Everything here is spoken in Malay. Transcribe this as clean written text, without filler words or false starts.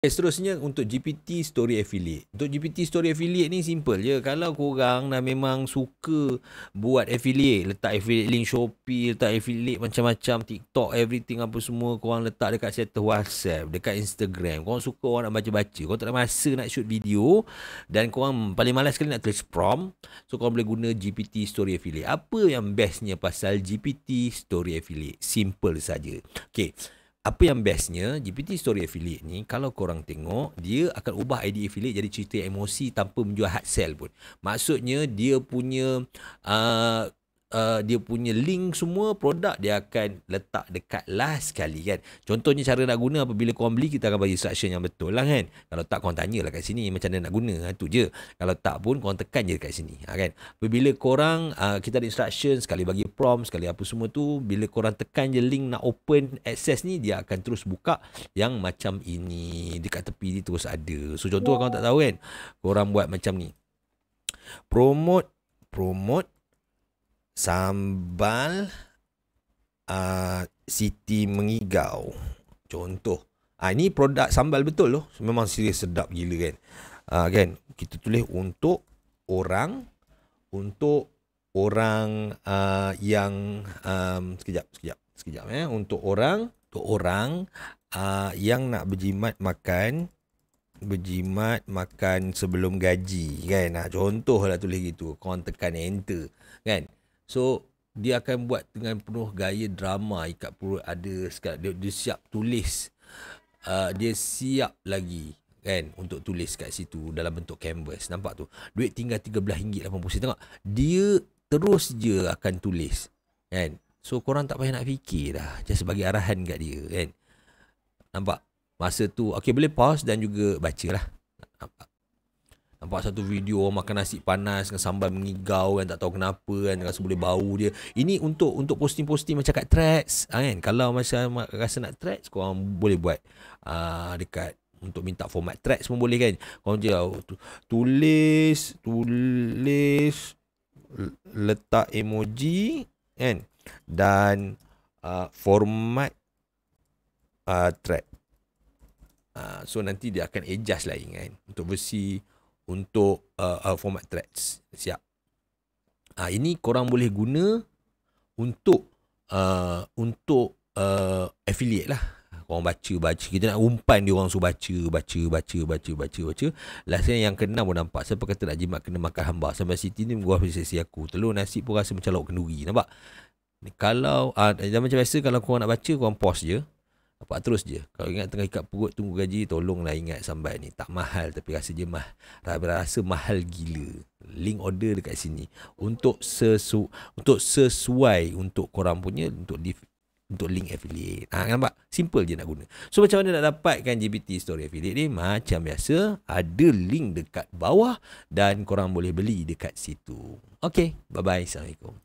Seterusnya untuk GPT Story Affiliate. Untuk GPT Story Affiliate ni simple je. Kalau korang dah memang suka buat affiliate, letak affiliate link Shopee, letak affiliate macam-macam, TikTok, everything apa semua, korang letak dekat status WhatsApp, dekat Instagram. Korang suka orang nak baca-baca, korang tak ada masa nak shoot video dan korang paling malas sekali nak tulis prompt. So korang boleh guna GPT Story Affiliate. Apa yang bestnya pasal GPT Story Affiliate? Simple saja. Okay. Apa yang bestnya, GPT Story Affiliate ni, kalau korang tengok, dia akan ubah ID affiliate jadi cerita emosi tanpa menjual hard sell pun. Maksudnya, dia punya link semua produk dia akan letak dekat last sekali kan. Contohnya cara nak guna apabila korang beli, kita akan bagi instruction yang betul lah kan. Kalau tak, korang tanyalah kat sini macam mana nak guna. Itu je. Kalau tak pun, korang tekan je kat sini kan. Apabila korang, kita ada instruction, sekali bagi prompt, sekali apa semua tu, bila korang tekan je link nak open access ni, dia akan terus buka yang macam ini. Dekat tepi ni terus ada. So contoh korang tak tahu kan, korang buat macam ni. Promote sambal Siti Mengigau. Contoh. Ini produk sambal betul loh. Memang serius sedap gila kan. Kan? Kita tulis untuk orang yang sekejap untuk orang yang nak berjimat makan sebelum gaji kan. Contoh lah tulis gitu. Korang tekan enter kan. So dia akan buat dengan penuh gaya drama, ikat perut ada sekarang dia siap tulis, dia siap lagi kan untuk tulis kat situ dalam bentuk canvas. Nampak tu, duit tinggal RM13.80. Tengok, dia terus je akan tulis kan. So korang tak payah nak fikir dah, just bagi arahan kat dia kan. Nampak masa tu. Okay, boleh pause dan juga baca lah. Nampak satu video orang makan nasi panas dengan sambal mengigau kan, tak tahu kenapa kan, rasa boleh bau dia. Ini untuk posting-posting macam kat Threads kan. Kalau macam rasa nak Threads, korang boleh buat dekat untuk minta format Threads pun boleh kan. Korang je tulis letak emoji kan, dan format thread. So nanti dia akan adjust lain kan untuk versi untuk format threads. Siap. Ini korang boleh guna untuk affiliate lah. Korang baca. Kita nak umpan dia, orang suruh baca. Last yang kena pun nampak. Siapa kata nak jimat kena makan hamba. Sampai Siti ni menggurau sesi aku. Telur nasi pun rasa macam lauk kenduri. Nampak? Kalau macam biasa, kalau korang nak baca, korang pause je. Nampak, terus je. Kalau ingat tengah ikat perut tunggu gaji, tolonglah ingat sambal ni. Tak mahal tapi rasa je rasa mahal gila. Link order dekat sini. Untuk sesuai untuk korang punya, untuk link affiliate. Nampak? Simple je nak guna. So macam mana nak dapatkan GPT Story Affiliate ni? Macam biasa, ada link dekat bawah dan korang boleh beli dekat situ. Okay, bye-bye. Assalamualaikum.